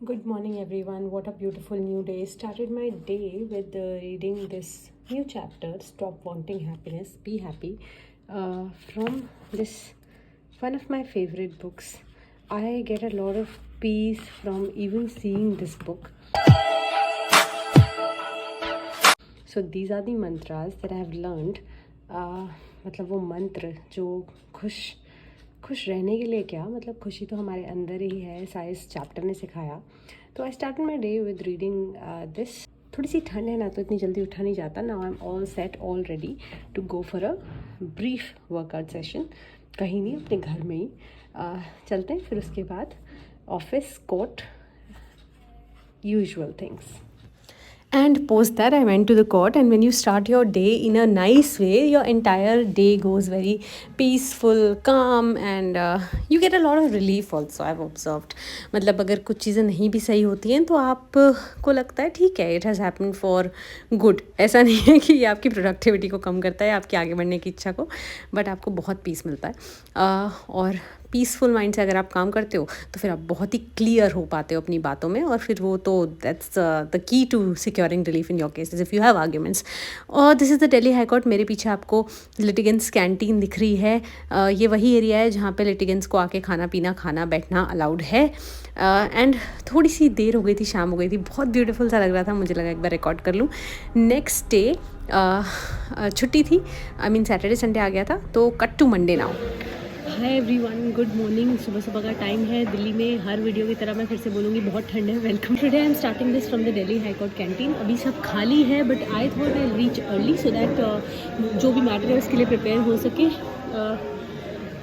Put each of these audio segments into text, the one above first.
Good morning, everyone. What a beautiful new day. Started my day with reading this new chapter, Stop Wanting Happiness, Be Happy, from this one of my favorite books. I get a lot of peace from even seeing this book. So these are the mantras that I have learned. मतलब वो मंत्र जो खुश रहने के लिए क्या मतलब खुशी तो हमारे अंदर ही है, ऐसा इस चैप्टर ने सिखाया. तो I started my day with reading this. थोड़ी सी ठंड है ना, तो इतनी जल्दी उठा नहीं जाता. Now I am all set, all ready to go for a brief workout session. कहीं नहीं, अपने घर में ही चलते हैं. फिर उसके बाद office, court, usual things. And post that, I went to the court. And when you start your day in a nice way, your entire day goes very peaceful, calm, and you get a lot of relief also, I've observed. मतलब अगर कुछ चीज़ें नहीं भी सही होती हैं तो आपको लगता है ठीक है, it has happened for good. ऐसा नहीं है कि ये आपकी प्रोडक्टिविटी को कम करता है, आपकी आगे बढ़ने की इच्छा को, बट आपको बहुत पीस मिलता है. और पीसफुल माइंड से अगर आप काम करते हो तो फिर आप बहुत ही क्लियर हो पाते हो अपनी बातों में. और फिर वो तो that's the key to securing relief in your cases if you have arguments. और this is the Delhi high court. मेरे पीछे आपको लिटिगेंट्स कैंटीन दिख रही है. ये वही एरिया है जहाँ पे लिटिगेंट्स को आके खाना बैठना अलाउड है. एंड थोड़ी सी देर हो गई थी, शाम हो गई थी, बहुत ब्यूटीफुल सा लग रहा था. मुझे लगा एक बार रिकॉर्ड कर लूँ. नेक्स्ट डे छुट्टी थी, आई मीन सैटरडे संडे आ गया था. तो cut to Monday now. Hi everyone, good morning. सुबह का टाइम है दिल्ली में. हर वीडियो की तरह मैं फिर से बोलूँगी, बहुत ठंड है. Welcome. Today I am starting this from the Delhi high court canteen. अभी सब खाली है, but I thought I reach early so that जो भी मैटर है उसके लिए प्रिपेयर हो सके.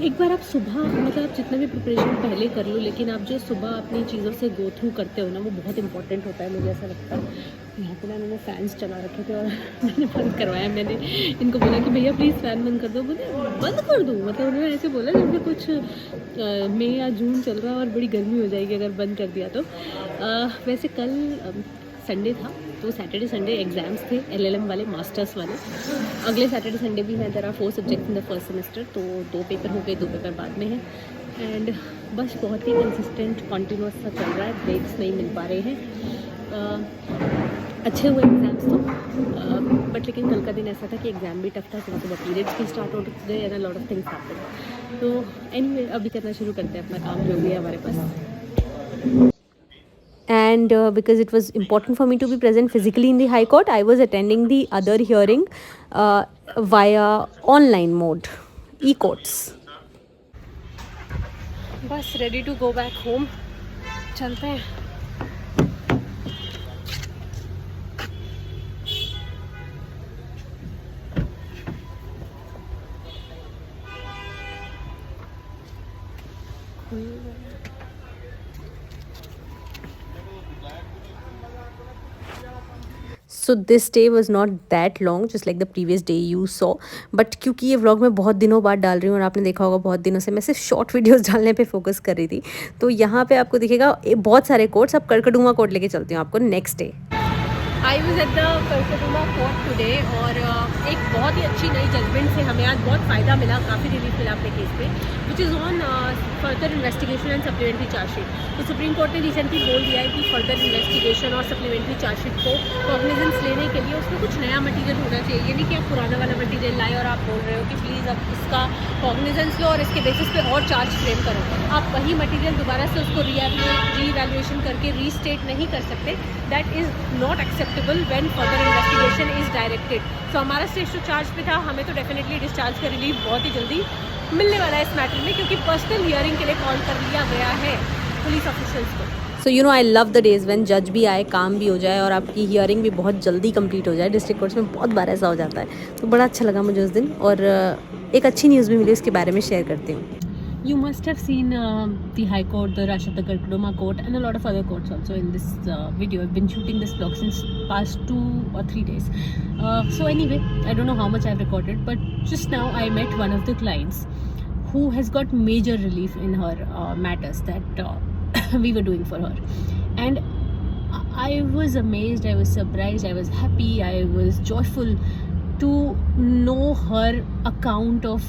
एक बार आप सुबह मतलब आप जितना भी प्रिपरेशन पहले कर लो, लेकिन आप जो सुबह अपनी चीज़ों से गो थ्रू करते हो ना, वो बहुत इंपॉर्टेंट होता है. मुझे ऐसा लगता है. यहाँ पे ना मैंने फ़ैन्स चला रखे थे और मैंने बंद करवाया. मैंने इनको बोला कि भैया प्लीज़ फ़ैन बंद कर दो. बोले बंद कर दूँ? मतलब उन्होंने ऐसे बोला जैसे कुछ मई या जून चल रहा है और बड़ी गर्मी हो जाएगी अगर बंद कर दिया तो. वैसे कल संडे था, तो सैटरडे संडे एग्ज़ाम्स थे, LLM वाले, मास्टर्स वाले. अगले सैटरडे संडे भी हैं. There are 4 subject in the first semester, तो 2 पेपर हो गए, 2 पेपर बाद में हैं. एंड बस बहुत ही कंसिस्टेंट कॉन्टीन्यूस सा चल रहा है. ब्रेक्स नहीं मिल पा रहे हैं. अच्छे हुए एग्ज़ाम्स तो, बट लेकिन कल का दिन ऐसा था कि एग्ज़ाम भी टफ था. सुबह पीरियड्स भी स्टार्ट हो गए and a lot of things happened. तो एनीवे अभी करना शुरू करते हैं. अपना काम जो भी है हमारे पास. And because it was important for me to be present physically in the High Court, I was attending the other hearing via online mode, e-courts. बस ready to go back home. चलते हैं. So this day was not that long, just like the previous day you saw. But क्योंकि ये vlog मैं बहुत दिनों बाद डाल रही हूँ और आपने देखा होगा बहुत दिनों से मैं सिर्फ शॉर्ट वीडियोस डालने पे फोकस कर रही थी, तो यहाँ पे आपको दिखेगा बहुत सारे कोर्ट्स. अब करकड़ुमा कोर्ट लेके चलती हूँ आपको next day. I was at the Karkardooma court today और एक बहुत ही अच्छी नई जजमेंट से हमें आज बहुत फ़ायदा मिला, काफ़ी रिलीफ मिला अपने केस पे, which is on further investigation and supplementary chargesheet. तो सुप्रीम कोर्ट ने रिसेंटली बोल दिया है कि फर्दर इन्वेस्टिगेशन और सप्लीमेंट्री चार्जशीट को कॉग्निजेंस लेने के लिए उसमें कुछ नया मटीरियल होना चाहिए. ये नहीं कि आप पुराना वाला मटीरियल लाए और आप बोल रहे हो कि प्लीज़ अब इसका कॉग्निजेंस लो और इसके बेसिस पे और चार्ज फ्रेम करो. आप वही मटीरियल दोबारा से उसको रीवैल्यूएशन करके रीस्टेट नहीं कर सकते. That is not acceptable when further investigation is directed. So हमारा स्टेज तो चार्ज पे था, हमें तो डेफिनेटली डिस्चार्ज का रिलीफ बहुत ही जल्दी मिलने वाला है इस मैटर में, क्योंकि पर्सनल हियरिंग के लिए कॉल कर लिया गया है पुलिस ऑफिशियल्स को. So you know I love the days when जज भी आए, काम भी हो जाए और आपकी हियरिंग भी बहुत जल्दी कंप्लीट हो जाए. डिस्ट्रिक्ट कोर्ट्स में बहुत बार ऐसा हो जाता है, तो बड़ा अच्छा लगा मुझे उस दिन. और एक अच्छी न्यूज़ भी मिली, उसके बारे में शेयर करती हूँ. You must have seen the High Court, the rush of the Karkaduma Court, and a lot of other courts also in this video. I've been shooting this vlog since past 2 or 3 days. So anyway, I don't know how much I've recorded, but just now I met one of the clients who has got major relief in her matters that we were doing for her. And I was amazed, I was surprised, I was happy, I was joyful to know her account of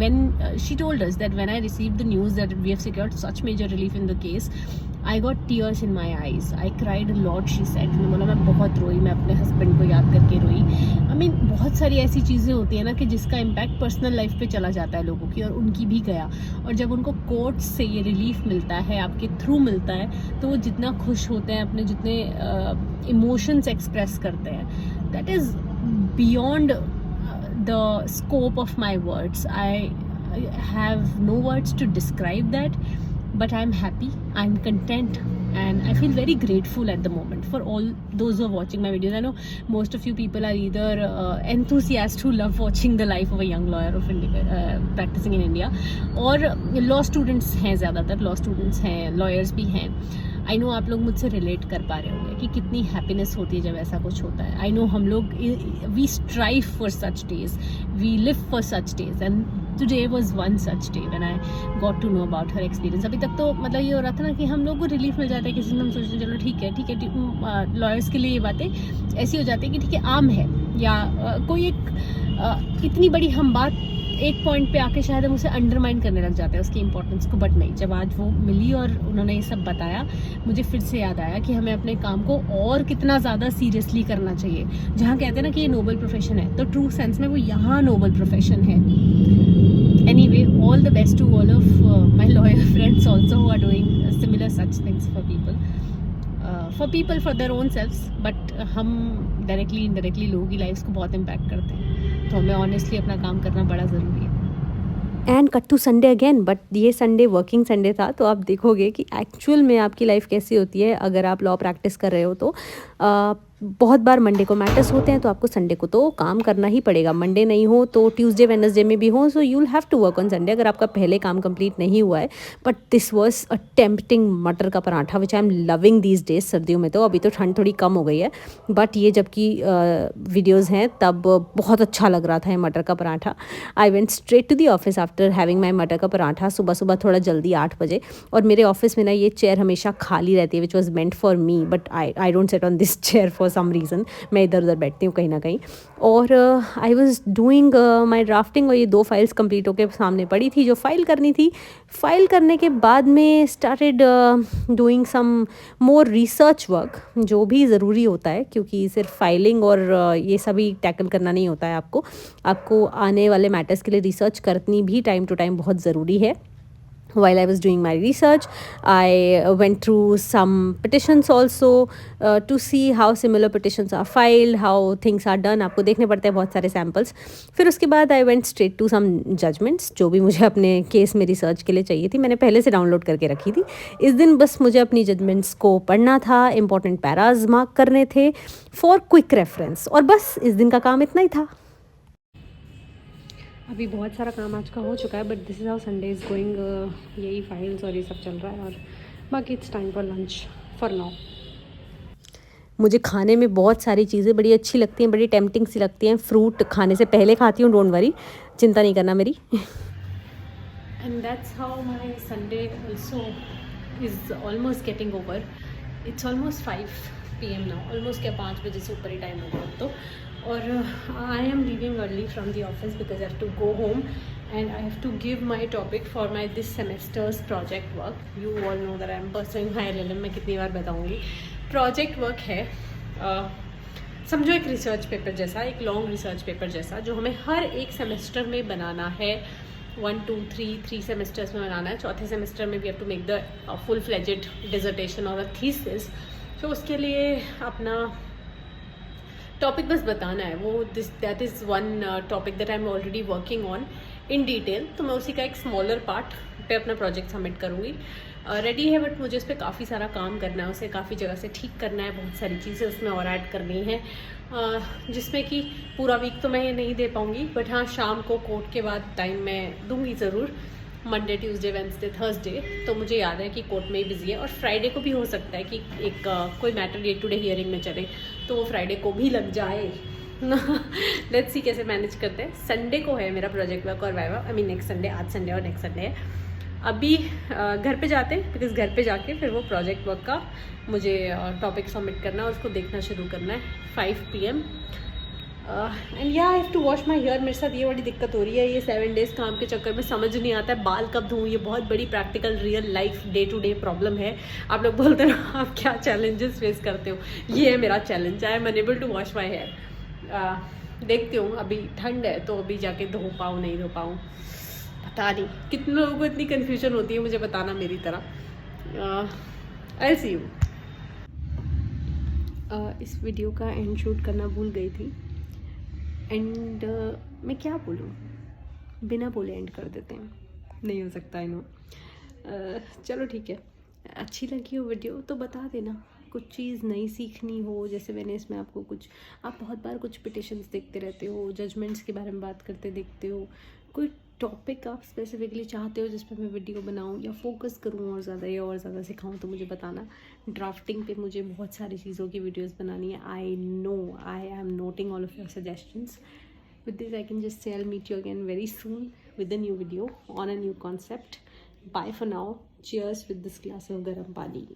when she told us that when I received the news that we have secured such major relief in the case, I got tears in my eyes, I cried lot, she said. उन्होंने बोला मैं बहुत रोई, मैं अपने husband को याद करके रोई। आई मीन बहुत सारी ऐसी चीज़ें होती हैं ना कि जिसका इम्पैक्ट पर्सनल लाइफ पे चला जाता है लोगों की, और उनकी भी गया। और जब उनको कोर्ट से ये रिलीफ मिलता है, आपके थ्रू मिलता है, तो वो जितना खुश होते हैं, अपने जितने इमोशंस एक्सप्रेस करते हैं, that is beyond the scope of my words. I have no words to describe that, but I'm happy, I'm content, and I feel very grateful at the moment for all those who are watching my videos. I know most of you people are either enthusiasts who love watching the life of a young lawyer of India, practicing in India, और law students हैं, ज़्यादातर law students हैं, lawyers भी हैं। I know आप लोग मुझसे relate कर पा रहे होंगे कि कितनी हैप्पीनेस होती है जब ऐसा कुछ होता है। आई नो हम लोग we strive for such days, we live for such days, and today was one such day when I got to know about her experience. अभी तक तो मतलब ये हो रहा था ना कि हम लोग को रिलीफ मिल जाता है किसी दिन, हम सोचते हैं चलो ठीक है। लॉयर्स के लिए ये बातें ऐसी हो जाती है कि ठीक है, आम है, या कोई एक इतनी बड़ी हम बात एक पॉइंट पे आके शायद हम उसे अंडरमाइन करने लग जाते हैं उसकी इंपॉर्टेंस को, बट नहीं। जब आज वो मिली और उन्होंने ये सब बताया, मुझे फिर से याद आया कि हमें अपने काम को और कितना ज़्यादा सीरियसली करना चाहिए। जहाँ कहते हैं ना कि ये नोबल प्रोफेशन है, तो ट्रू सेंस में वो यहाँ नोबल प्रोफेशन है। Anyway, all the best to all of my lawyer friends also who are doing similar such things for people for their own selfs, but हम डायरेक्टली इनडायरेक्टली लोगों की lives को बहुत impact करते हैं, तो हमें ऑनेस्टली अपना काम करना बड़ा ज़रूरी है। And cut to Sunday again, but ये संडे वर्किंग संडे था, तो आप देखोगे कि एक्चुअल में आपकी लाइफ कैसी होती है अगर आप लॉ प्रैक्टिस कर रहे हो तो। बहुत बार मंडे को मैटर्स होते हैं, तो आपको संडे को तो काम करना ही पड़ेगा। मंडे नहीं हो तो ट्यूसडे वेडनेसडे में भी हो, so you will have to work on Sunday अगर आपका पहले काम कंप्लीट नहीं हुआ है। But this was a tempting मटर का paratha which I am loving these days. सर्दियों में तो अभी तो ठंड थोड़ी कम हो गई है, बट ये जबकि वीडियोज़ हैं तब बहुत अच्छा लग रहा था ये मटर का paratha. I went straight to the office after having my मटर का पराठा, सुबह सुबह थोड़ा जल्दी 8 बजे। और मेरे ऑफिस में ना ये चेयर हमेशा खाली रहती है, which was meant for me, but I don't sit on this chair for some reason. मैं इधर उधर बैठती हूँ कहीं ना कहीं। और I was doing my drafting, और ये 2 फाइल्स कंप्लीट होकर सामने पड़ी थी जो फाइल करनी थी। फाइल करने के बाद में started doing some more research work, जो भी ज़रूरी होता है, क्योंकि सिर्फ फाइलिंग और ये सभी टैकल करना नहीं होता है। आपको आने वाले मैटर्स के लिए रिसर्च करनी भी टाइम टू टाइम बहुत ज़रूरी है। While I was doing my research, I went through some petitions also to see how similar petitions are filed, how things are done. आपको देखने पड़ते हैं बहुत सारे सैम्पल्स। फिर उसके बाद I went straight to some judgments, जो भी मुझे अपने केस में रिसर्च के लिए चाहिए थी, मैंने पहले से डाउनलोड करके रखी थी। इस दिन बस मुझे अपनी जजमेंट्स को पढ़ना था, इंपॉर्टेंट पैराज मार्क करने थे फॉर क्विक रेफरेंस, और बस इस दिन का काम इतना ही था। अभी बहुत सारा काम आज का हो चुका है, but this is how Sunday is going. यही फाइल्स और ये सब चल रहा है, और बाकी it's time for lunch for now. मुझे खाने में बहुत सारी चीज़ें बड़ी अच्छी लगती हैं, बड़ी टेम्पटिंग सी लगती हैं। फ्रूट खाने से पहले खाती हूँ, डोंट वरी, चिंता नहीं करना मेरी। And that's how my Sunday also is almost getting over. It's almost 5 PM now, almost क्या 5 बजे से ऊपर ही टाइम हो गया तो। और I am leaving early from the office because I have to go home and I have to give my topic for my this semester's project work. You all know that I am pursuing my LLM, मैं कितनी बार बताऊँगी। Project work है, समझो एक research paper जैसा, एक long research paper जैसा, जो हमें हर एक सेमेस्टर में बनाना है। 1 2 3 सेमेस्टर्स में बनाना है। चौथे सेमेस्टर में we have to make the full fledged dissertation और अ थीसिस। तो उसके लिए अपना टॉपिक बस बताना है। वो that is one topic that I am already working on in detail. तो मैं उसी का एक स्मॉलर पार्ट पे अपना प्रोजेक्ट सबमिट करूँगी। रेडी है, बट मुझे उस पर काफ़ी सारा काम करना है, उसे काफ़ी जगह से ठीक करना है, बहुत सारी चीज़ें उसमें और ऐड करनी है, जिसमें कि पूरा वीक तो मैं ये नहीं दे पाऊँगी, बट हाँ शाम को कोर्ट के बाद टाइम मैं दूँगी ज़रूर। मंडे, ट्यूसडे, वेंसडे, थर्सडे तो मुझे याद है कि कोर्ट में ही बिजी है, और फ्राइडे को भी हो सकता है कि एक कोई matter day to day hearing में चले, तो वो फ्राइडे को भी लग जाए। लेट्स सी कैसे मैनेज करते हैं। संडे को है मेरा प्रोजेक्ट वर्क और viva, I mean next Sunday, आज संडे और नेक्स्ट संडे है। अभी घर पे जाते हैं, बिकॉज घर पे जाके फिर वो प्रोजेक्ट वर्क का मुझे टॉपिक सबमिट करना है, उसको देखना शुरू करना है 5 PM। एंड या I have to wash my hair. मेरे साथ ये बड़ी दिक्कत हो रही है, ये 7 डेज़ काम के चक्कर में समझ नहीं आता है बाल कब धोऊँ. ये बहुत बड़ी practical real life day to day problem है. आप लोग बोलते हो आप क्या चैलेंजेस फेस करते हो, ये है मेरा challenge. I am unable to wash my hair. देखती हूँ, अभी ठंड है तो अभी जाके धो पाऊँ नहीं धो पाऊँ पता नहीं. कितने लोगों को इतनी कन्फ्यूजन होती है मुझे बताना मेरी तरह. आई सी यू. इस वीडियो का एंड शूट करना भूल गई थी. एंड मैं क्या बोलूँ, बिना बोले एंड कर देते हैं. नहीं हो सकता, आई नो. चलो ठीक है. अच्छी लगी हो वीडियो तो बता देना. कुछ चीज़ नई सीखनी हो, जैसे मैंने इसमें आपको कुछ, आप बहुत बार कुछ पिटिशन्स देखते रहते हो, जजमेंट्स के बारे में बात करते देखते हो, कोई टॉपिक आप स्पेसिफिकली चाहते हो जिस पर मैं वीडियो बनाऊं या फोकस करूं और ज़्यादा या और ज़्यादा सिखाऊं तो मुझे बताना. ड्राफ्टिंग पे मुझे बहुत सारी चीज़ों की वीडियोस बनानी है. I know, I am noting all of your suggestions. With this, I can just say I'll meet you again very soon with a new video on a new concept. Bye for now. Cheers with this glass of garam pani.